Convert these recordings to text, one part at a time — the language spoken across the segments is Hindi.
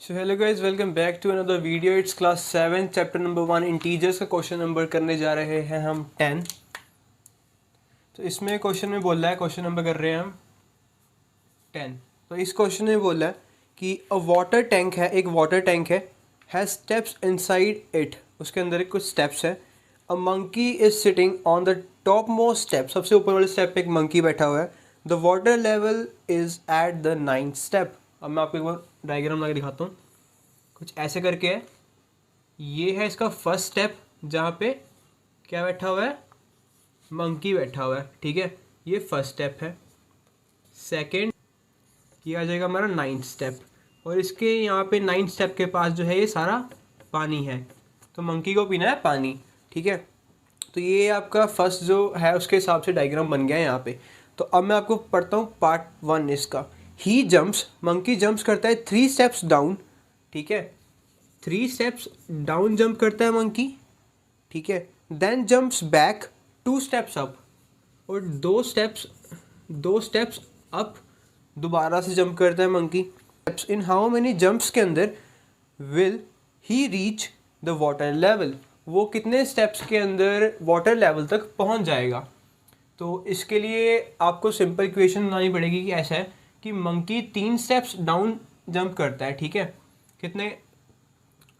So hello guys, welcome back to another video. It's class 7 chapter number 1 integers का क्वेश्चन नंबर करने जा रहे हैं हम 10। तो इसमें क्वेश्चन में बोल रहा है, क्वेश्चन नंबर कर रहे हैं हम 10। तो इस क्वेश्चन में बोल रहा है कि अ वाटर टैंक है, एक वाटर टैंक है, हैज स्टेप्स इनसाइड इट, उसके अंदर कुछ स्टेप्स है। A monkey is sitting on the top most step, सबसे ऊपर वाले स्टेप पे एक मंकी बैठा हुआ है। The water level is at the 9th step. अब मैं आपको एक बार डायग्राम लगा दिखाता हूँ। कुछ ऐसे करके है, ये है इसका फर्स्ट स्टेप जहाँ पे क्या बैठा हुआ है, मंकी बैठा हुआ है। ठीक है, ये फर्स्ट स्टेप है। सेकंड, ये आ जाएगा हमारा 9th स्टेप, और इसके यहाँ पे 9th स्टेप के पास जो है ये सारा पानी है, तो मंकी को पीना है पानी। ठीक है, तो ये आपका फर्स्ट जो है उसके हिसाब से डायग्राम बन गया है यहाँ पे। तो अब मैं आपको पढ़ता हूँ पार्ट 1 इसका। ही जम्प्स, मंकी जम्प्स करता है 3 स्टेप्स डाउन। ठीक है, 3 स्टेप्स डाउन जंप करता है मंकी। ठीक है, then jumps back 2 steps up, और 2 स्टेप्स अप दोबारा से जंप करता है monkey. In how many jumps के अंदर will he reach the water level, वो कितने स्टेप्स के अंदर वाटर लेवल तक पहुंच जाएगा। तो इसके लिए आपको सिंपल इक्वेशन बनानी पड़ेगी कि ऐसा है कि मंकी 3 स्टेप्स डाउन जंप करता है। ठीक है, कितने,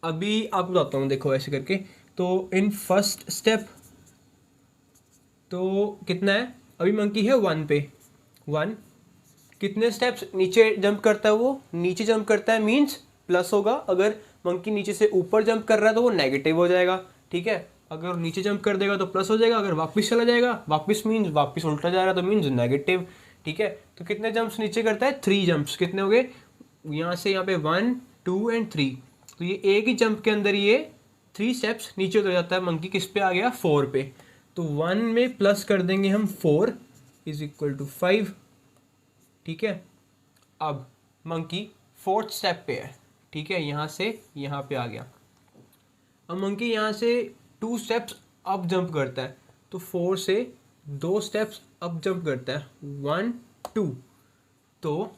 अभी आपको बताता हूँ, देखो ऐसे करके। तो इन फर्स्ट स्टेप तो कितना है, अभी मंकी है 1 पे, 1। कितने स्टेप्स नीचे जंप करता है, वो नीचे जंप करता है, मीन्स प्लस होगा। अगर मंकी नीचे से ऊपर जंप कर रहा है तो वो नेगेटिव हो जाएगा। ठीक है, अगर नीचे जंप कर देगा तो प्लस हो जाएगा, अगर वापस चला जाएगा, वापस मीन्स वापस उल्टा जा रहा है तो मीन्स नेगेटिव। ठीक है, तो कितने जंप्स नीचे करता है, 3 जंप्स। कितने हो गए, यहाँ से यहाँ पे 1 2 एंड 3। तो ये एक ही जंप के अंदर ये 3 स्टेप्स नीचे उतर जाता है मंकी। किस पे आ गया, 4 पे। तो 1 में प्लस कर देंगे हम 4 इज इक्वल टू 5। ठीक है, अब मंकी 4th स्टेप पे है। ठीक है, यहाँ से यहाँ पे आ गया। अब मंकी यहाँ से 2 स्टेप्स अप जंप करता है, तो 4 से 2 स्टेप्स अप जंप करता है, 1 2। तो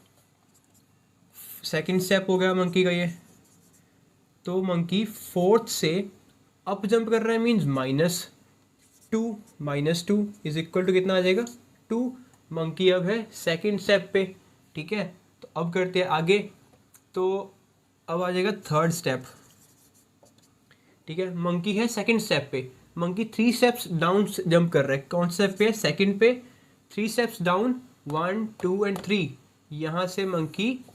सेकंड स्टेप हो गया मंकी का ये। तो मंकी 4th से अप जंप कर रहा है, मीन्स -2 इज इक्वल टू कितना आ जाएगा, 2। मंकी अब है सेकंड स्टेप पे। ठीक है, तो अब करते हैं आगे। तो अब आ जाएगा 3rd स्टेप। ठीक है, मंकी है सेकंड स्टेप पे, मंकी 3 स्टेप्स डाउन जंप कर रहा है। कौन से स्टेप पे है, सेकंड पे। 3 स्टेप्स डाउन, 1 2 एंड 3। यहाँ से मंकी,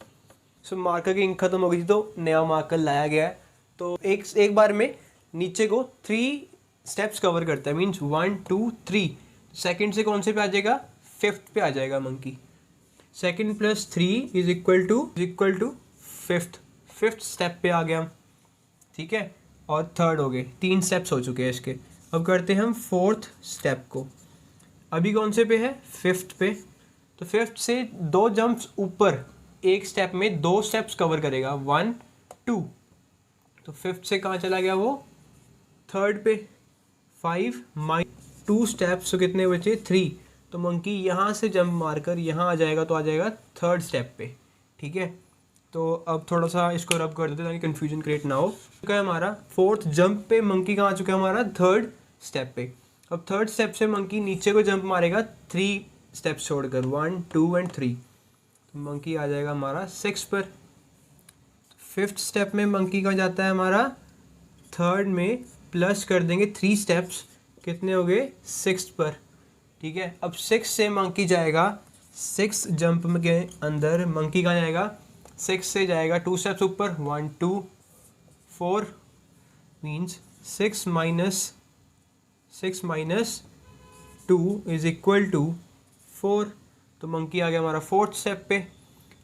सो मार्कर की इंक खत्म हो गई थी तो नया मार्कर लाया गया है। तो एक बार में नीचे को 3 स्टेप्स कवर करता है, मीन्स 1 2 3। सेकंड से कौन से पे आ जाएगा, 5th पे आ जाएगा monkey. Second plus 3 is equal to 5th step पे आ गया। ठीक है, और 3rd हो गए, 3 स्टेप्स हो चुके हैं इसके। अब करते हैं हम 4th स्टेप को। अभी कौन से पे है, 5th पे। तो 5th से 2 जंप्स ऊपर, एक स्टेप में 2 स्टेप्स कवर करेगा, 1 2। तो 5th से कहाँ चला गया वो, 3rd पे। 5 -2 स्टेप्स, तो कितने बचे, 3। तो मंकी यहाँ से जंप मारकर यहाँ आ जाएगा, तो आ जाएगा 3rd स्टेप पे। ठीक है, तो अब थोड़ा सा इसको रब कर देते हैं ताकि कन्फ्यूजन क्रिएट ना हो। क्या है हमारा 4th जंप पे मंकी कहाँ आ चुका है, हमारा 3rd स्टेप पे। अब 3rd स्टेप से मंकी नीचे को जंप मारेगा 3 स्टेप्स छोड़कर, 1 2 एंड 3। तो मंकी आ जाएगा हमारा 6 पर। 5th स्टेप में मंकी कहाँ जाता है हमारा, 3rd में प्लस कर देंगे 3 स्टेप्स, कितने हो गए, 6th पर। ठीक है, अब 6 से मंकी जाएगा, 6 जंप के अंदर मंकी कहाँ जाएगा, 6 से जाएगा 2 स्टेप्स ऊपर, 1 2 4, means 6 minus 2 is equal to 4। तो मंकी आ गया हमारा 4th स्टेप पे।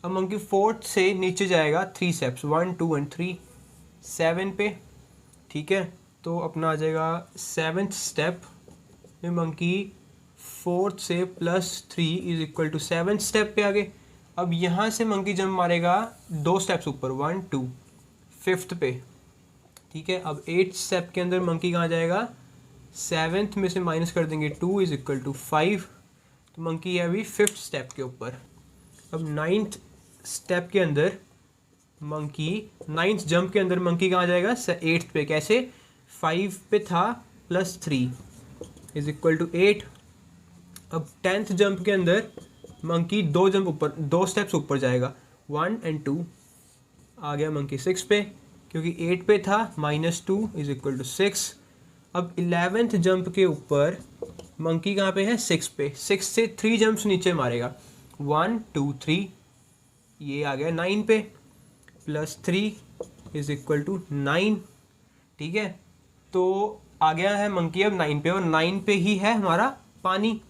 अब मंकी 4th से नीचे जाएगा 3 स्टेप्स, 1 2 एंड 3, 7 पे। ठीक है, तो अपना आ जाएगा 7th स्टेप में मंकी 4th से +3 is equal to 7th step पे आ गए। अब यहाँ से मंकी जंप मारेगा 2 स्टेप्स ऊपर, 1 2, 5th पे। ठीक है, अब 8th स्टेप के अंदर मंकी कहाँ जाएगा, 7th में से माइनस कर देंगे 2 इज इक्वल टू 5। तो मंकी है अभी 5th स्टेप के ऊपर। अब 9th स्टेप के अंदर मंकी 9th जंप के अंदर मंकी कहाँ जाएगा 8th पे, कैसे 5 पे था प्लस 3 इज इक्वल टू 8। अब 10th जंप के अंदर मंकी 2 स्टेप्स ऊपर जाएगा 1 और 2, आ गया मंकी 6 पे, क्योंकि 8 पे था -2 इज इक्वल टू 6। अब 11th जंप के ऊपर मंकी कहाँ पे है 6 पे, 6 से 3 जंप्स नीचे मारेगा 1 2 3, ये आ गया 9 पे, प्लस 3 इज इक्वल टू 9। ठीक है, तो आ गया है मंकी अब 9 पे, और 9 पे ही है हमारा पानी,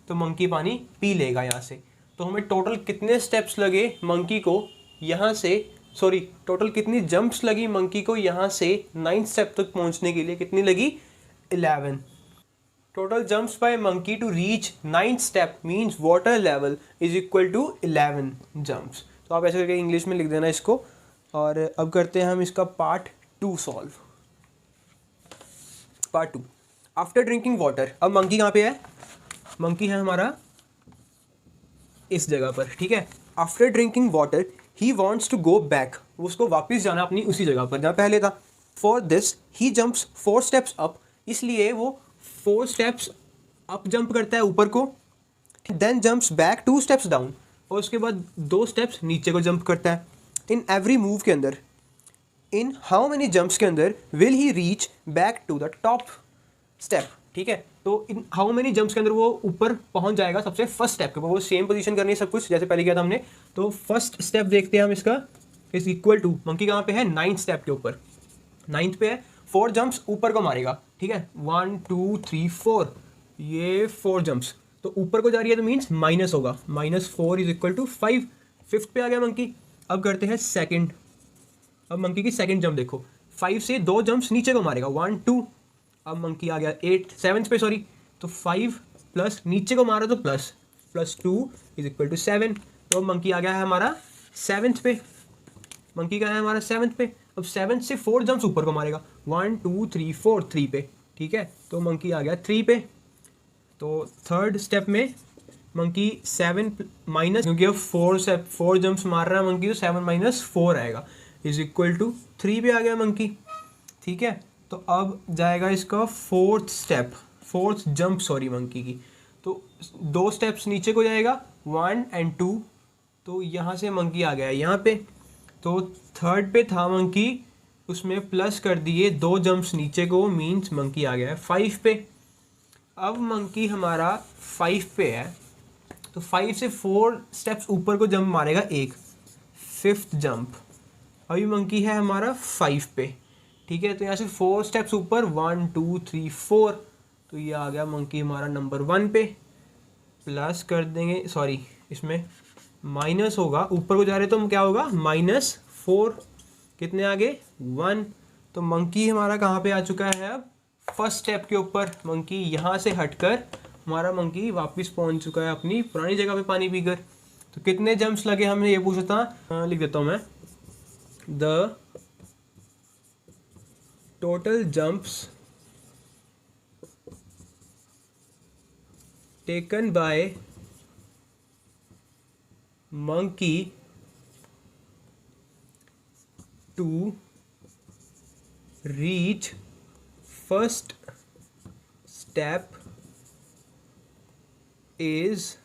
तो मंकी पानी पी लेगा यहाँ से। तो हमें टोटल कितने स्टेप्स लगे मंकी को यहाँ से, सॉरी टोटल कितनी जंप्स लगी मंकी को यहाँ से 9th स्टेप तक पहुँचने के लिए, कितनी लगी 11। Total jumps by monkey to reach 9th step means water level is equal to 11 jumps. तो आप ऐसे करके इंग्लिश में लिख देना इसको। और अब करते हैं हम इसका part 2 solve. Part 2, after drinking water. अब मंकी कहाँ पे है, मंकी है हमारा इस जगह पर, ठीक है। After drinking water he wants to go back, उसको वापस जाना अपनी उसी जगह पर जहाँ पहले था। For this he jumps 4 steps up, इसलिए वो 4 स्टेप्स अप जंप करता है ऊपर को, then jumps back 2 steps down, और उसके बाद 2 स्टेप्स नीचे को जंप करता है। इन एवरी मूव के अंदर, इन हाउ मेनी जंप्स के अंदर will he reach back to the top step, ठीक है। तो इन हाउ मेनी जंप्स के अंदर वो ऊपर पहुंच जाएगा सबसे फर्स्ट स्टेप के ऊपर, वो सेम पोजीशन करनी है सब कुछ जैसे पहले किया था हमने। तो फर्स्ट स्टेप देखते हैं हम इसका, इज इक्वल टू, मंकी कहाँ पे है 9th स्टेप के ऊपर, 9th पे है, 4 जंप्स ऊपर को मारेगा, ठीक है 1 2 3 4, ये 4 जंप्स तो ऊपर को जा रही है तो मीन्स माइनस होगा, -4 इज इक्वल टू 5। 5th पे आ गया मंकी। अब करते हैं सेकंड। अब मंकी की सेकंड जंप देखो, 5 से 2 जंप्स नीचे को मारेगा 1 2। अब मंकी आ गया 7th पे, सॉरी, तो 5 प्लस नीचे को मारा तो प्लस 2 इज इक्वल टू 7। तो अब मंकी आ गया है हमारा 7th पे, मंकी का है हमारा 7th पे। अब 7th से 4 जंप्स ऊपर को मारेगा 1 2 3 4, 3 पे, ठीक है। तो मंकी आ गया 3 पे। तो थर्ड स्टेप में मंकी 7 माइनस, क्योंकि अब 4 जंप्स मार रहा है मंकी, तो 7 - 4 आएगा इज इक्वल टू 3 पे आ गया मंकी, ठीक है। तो अब जाएगा इसका फोर्थ जंप, सॉरी मंकी की, तो 2 स्टेप्स नीचे को जाएगा 1 और 2, तो यहाँ से मंकी आ गया यहाँ पे। तो थर्ड पे था मंकी, उसमें प्लस कर दिए 2 जंप्स नीचे को, मीन्स मंकी आ गया है 5 पे। अब मंकी हमारा 5 पे है, तो 5 से 4 स्टेप्स ऊपर को जंप मारेगा एक, 5th जंप। अभी मंकी है हमारा 5 पे, ठीक है। तो यहाँ से 4 स्टेप्स ऊपर 1 2 3 4, तो ये आ गया मंकी हमारा नंबर 1 पे। प्लस कर देंगे, सॉरी इसमें माइनस होगा, ऊपर को जा रहे तो क्या होगा -4, कितने आगे 1। तो मंकी हमारा कहाँ पे आ चुका है अब फर्स्ट स्टेप के ऊपर। मंकी यहाँ से हटकर हमारा मंकी वापस पहुँच चुका है अपनी पुरानी जगह पे पानी पीकर। तो कितने जंप्स लगे हमें ये पूछा था, लिख देता हूँ मैं, the total jumps taken by monkey to reach first step is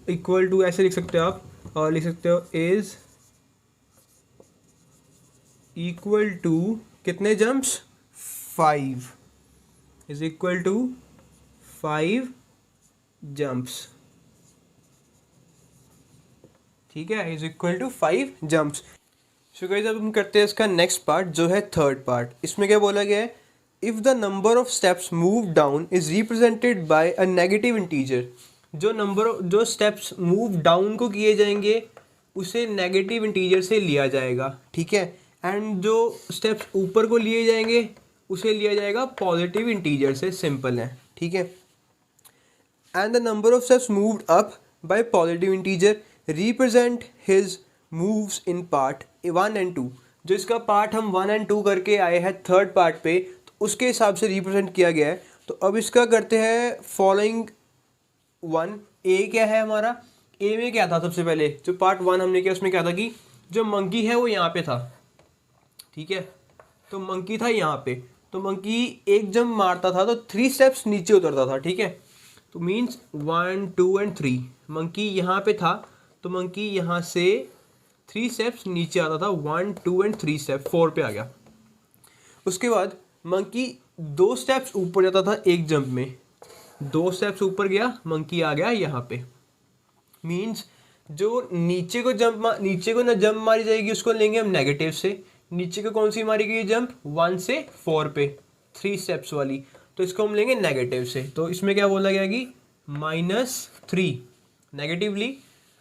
equal to, ऐसे लिख सकते हो आप, और लिख सकते हो इज इक्वल टू कितने jumps 5, is equal to 5 jumps, ठीक है, is equal to 5 jumps. So guys अब हम करते हैं इसका नेक्स्ट पार्ट जो है थर्ड पार्ट। इसमें क्या बोला गया है, if the number of steps move down is represented by a negative integer, जो स्टेप्स मूव डाउन को किए जाएंगे उसे नेगेटिव इंटीजर से लिया जाएगा, ठीक है। एंड जो स्टेप्स ऊपर को लिए जाएंगे उसे लिया जाएगा पॉजिटिव इंटीजर से, सिंपल है, ठीक है। And the number of steps moved up by positive integer represent his moves in part 1 और 2। जो इसका पार्ट हम 1 और 2 करके आए हैं थर्ड पार्ट पे, तो उसके हिसाब से रिप्रेजेंट किया गया है। तो अब इसका करते हैं फॉलोइंग 1। ए क्या है हमारा, ए में क्या था, सबसे पहले जो पार्ट 1 हमने किया उसमें क्या था कि जो मंकी है वो यहाँ पे था, ठीक है। तो मंकी था यहाँ पे, तो मंकी एक जंप मारता था तो 3 स्टेप्स नीचे उतरता था, ठीक है। तो मीन्स 1 2 एंड 3, मंकी यहाँ पे था तो मंकी यहाँ से 3 स्टेप्स नीचे आता था, 1 2 एंड 3 स्टेप, 4 पे आ गया। उसके बाद मंकी 2 स्टेप्स ऊपर जाता था एक जंप में, 2 स्टेप्स ऊपर गया, मंकी आ गया यहाँ पे। मीन्स जो नीचे को ना जंप मारी जाएगी उसको लेंगे हम नेगेटिव से। नीचे को कौन सी मारी गई जंप, 1 से 4 पे, 3 स्टेप्स वाली, तो इसको हम लेंगे नेगेटिव से। तो इसमें क्या बोला गया कि -3 नेगेटिवली।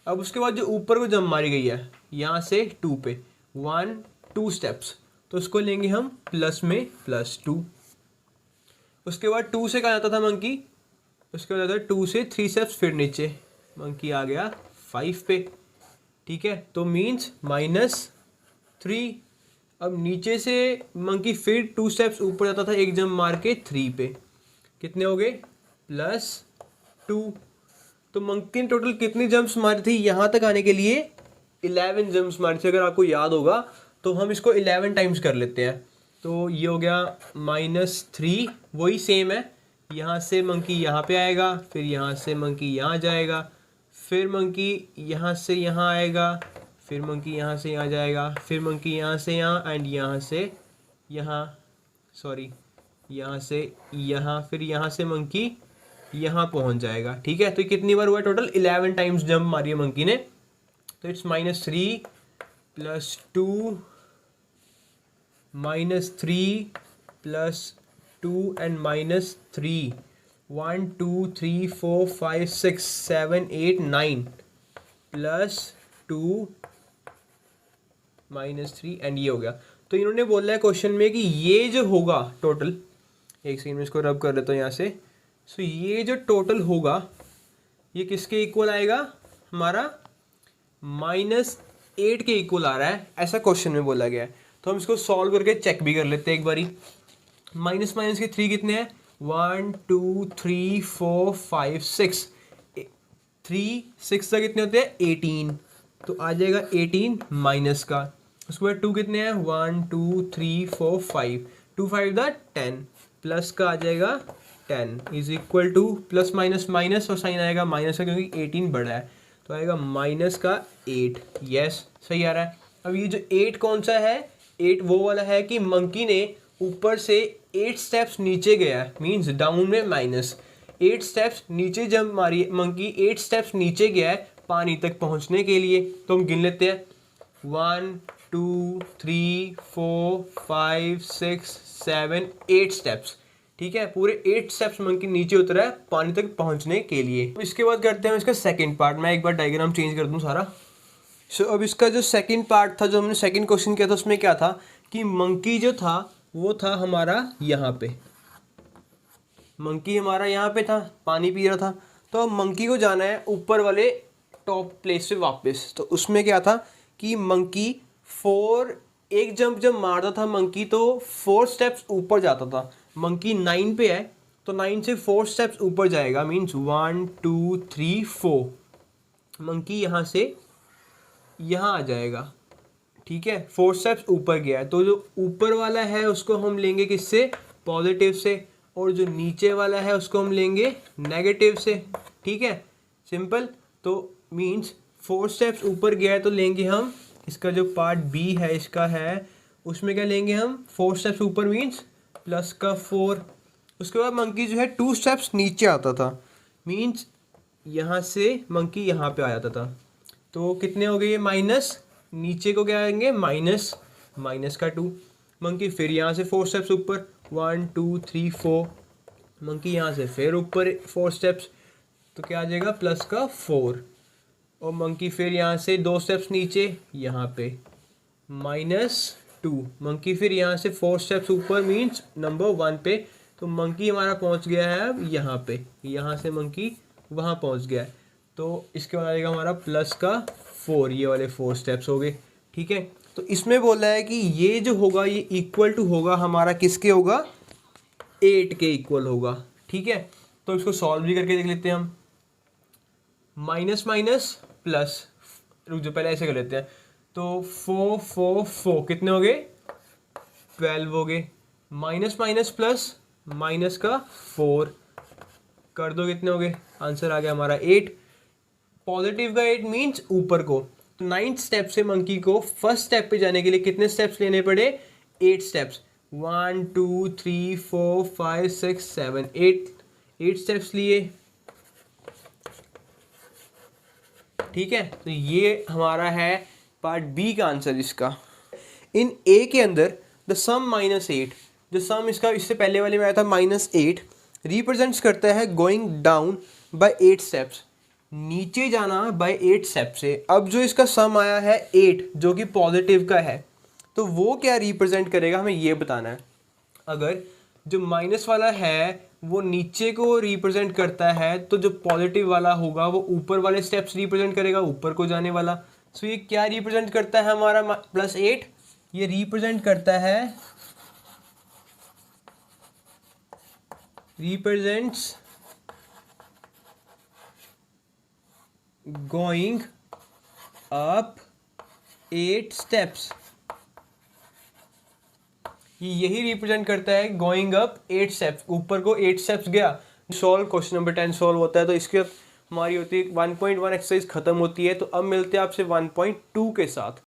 अब उसके बाद जो ऊपर को जंप मारी गई है यहाँ से 2 पे, 1 2 स्टेप्स, तो उसको लेंगे हम प्लस में +2। उसके बाद 2 से कहाँ जाता था मंकी, उसके बाद 2 से 3 स्टेप्स फिर नीचे, मंकी आ गया 5 पे, ठीक है। तो मीन्स -3। अब नीचे से मंकी फिर 2 स्टेप्स ऊपर जाता था एक जंप मार के 3 पे, कितने हो गए +2। तो मंकी ने टोटल कितनी जंप्स मारी थी यहाँ तक आने के लिए, 11 जंप्स मारी थी। अगर आपको याद होगा तो हम इसको 11 टाइम्स कर लेते हैं। तो ये हो गया -3, वही सेम है, यहाँ से मंकी यहाँ पे आएगा, फिर यहाँ से मंकी यहाँ जाएगा, फिर मंकी यहाँ से यहाँ आएगा, फिर मंकी यहाँ से यहाँ जाएगा, फिर मंकी यहाँ से यहाँ एंड यहाँ से यहाँ, सॉरी यहाँ से यहाँ, फिर यहाँ से मंकी यहाँ पहुँच जाएगा, ठीक है। तो कितनी बार हुआ, टोटल 11 टाइम्स जंप मारी है मंकी ने। तो इट्स -3 +2 -3 +2 एंड -3, 1 2 3 4 5 6 7 8 9 +2 -3 एंड ये हो गया। तो इन्होंने बोला है क्वेश्चन में कि ये जो होगा टोटल, एक सेकंड में इसको रब कर देता हूँ यहाँ से। सो ये जो टोटल होगा ये किसके इक्वल आएगा, हमारा -8 के इक्वल आ रहा है, ऐसा क्वेश्चन में बोला गया है। तो हम इसको सॉल्व करके चेक भी कर लेते हैं एक बारी। माइनस माइनस के 3 कितने हैं, 1 2 3 4 5 6, 3 6 का कितने होते हैं 18, तो आ जाएगा 18 माइनस का। उसके बाद 2 कितने हैं 1 2 3 4 5, 2 5 द 10, प्लस का आ जाएगा 10 is equal two plus minus minus और साइन आएगा माइनस का क्योंकि 18 बड़ा है, तो आएगा माइनस का 8। यस सही आ रहा है। अब ये जो 8 कौन सा है, 8 वो वाला है कि मंकी ने ऊपर से 8 स्टेप्स नीचे गया है, मीन्स डाउन में माइनस 8 स्टेप्स नीचे जंप मारी, मंकी 8 स्टेप्स नीचे गया है पानी तक पहुंचने के लिए। तो हम गिन लेते हैं 1 2 3 4 5 6 7 8 स्टेप्स, ठीक है। पूरे 8 स्टेप्स मंकी नीचे उतरा है पानी तक पहुंचने के लिए। इसके बाद करते हैं इसका सेकंड पार्ट। मैं एक बार डायग्राम चेंज कर दूं सारा। सो अब इसका जो सेकंड पार्ट था, जो हमने सेकंड क्वेश्चन किया था, उसमें क्या था कि मंकी जो था वो था हमारा यहाँ पे, मंकी हमारा यहाँ पे था, पानी पी रहा था। तो अब मंकी को जाना है ऊपर वाले टॉप प्लेस पे वापस। तो उसमें क्या था कि मंकी एक जंप जब मारता था मंकी तो 4 स्टेप्स ऊपर जाता था। मंकी 9 पे है तो 9 से 4 स्टेप्स ऊपर जाएगा, मीन्स 1 2 3 4, मंकी यहाँ से यहाँ आ जाएगा, ठीक है। 4 स्टेप्स ऊपर गया है, तो जो ऊपर वाला है उसको हम लेंगे किससे, पॉजिटिव से, और जो नीचे वाला है उसको हम लेंगे नेगेटिव से, ठीक है, सिंपल। तो मीन्स 4 स्टेप्स ऊपर गया है तो लेंगे हम इसका जो पार्ट बी है इसका है, उसमें क्या लेंगे हम 4 स्टेप्स ऊपर मीन्स प्लस का 4। उसके बाद मंकी जो है 2 स्टेप्स नीचे आता था, मीन्स यहाँ से मंकी यहाँ पे आ जाता था। तो कितने हो गए ये माइनस, नीचे को क्या आएंगे माइनस, माइनस का 2। मंकी फिर यहाँ से 4 स्टेप्स ऊपर 1 2 3 4, मंकी यहाँ से फिर ऊपर 4 स्टेप्स, तो क्या आ जाएगा प्लस का 4। और मंकी फिर यहाँ से 2 स्टेप्स नीचे यहाँ पे -2, मंकी फिर यहाँ से 4 स्टेप्स ऊपर मीन्स नंबर 1 पे, तो मंकी हमारा पहुँच गया है अब यहाँ पे, यहाँ से मंकी वहाँ पहुँच गया है। तो इसके बाद आएगा हमारा प्लस का 4, ये वाले 4 स्टेप्स हो गए, ठीक है। तो इसमें बोला है कि ये जो होगा ये इक्वल टू होगा हमारा किसके होगा, 8 के इक्वल होगा, ठीक है। तो इसको सॉल्व भी करके देख लेते हैं हम। माइनस माइनस प्लस, रुक जो पहले ऐसे कर लेते हैं, तो 4 4 4 कितने हो गए 12 हो गए, माइनस माइनस प्लस, माइनस का 4 कर दो, कितने हो गए, आंसर आ गया हमारा 8। पॉजिटिव का 8 मीन्स ऊपर को। तो 9th स्टेप से मंकी को फर्स्ट स्टेप पे जाने के लिए कितने स्टेप्स लेने पड़े, 8 स्टेप्स, 1 2 3 4 5 6 7 8 स्टेप्स लिए। ठीक है, तो ये हमारा है पार्ट बी का आंसर इसका। इन ए के अंदर द सम -8, जो सम इसका इससे पहले वाले में आया था -8, रिप्रेजेंट्स करता है गोइंग डाउन बाय 8 स्टेप्स, नीचे जाना बाय 8 स्टेप से। अब जो इसका सम आया है 8 जो कि पॉजिटिव का है, तो वो क्या रिप्रेजेंट करेगा हमें ये बताना है। अगर जो माइनस वाला है वो नीचे को रिप्रेजेंट करता है, तो जो पॉजिटिव वाला होगा वो ऊपर वाले स्टेप्स रिप्रेजेंट करेगा, ऊपर को जाने वाला। सो ये क्या रिप्रेजेंट करता है हमारा +8, ये रिप्रेजेंट करता है, रिप्रेजेंट्स गोइंग अप 8 स्टेप्स, यही रिप्रेजेंट करता है गोइंग अप 8 स्टेप्स, ऊपर को 8 स्टेप्स गया। सॉल्व क्वेश्चन नंबर 10 सॉल्व होता है, तो इसके हमारी होती है 1.1 एक्सरसाइज खत्म होती है। तो अब मिलते हैं आपसे 1.2 के साथ।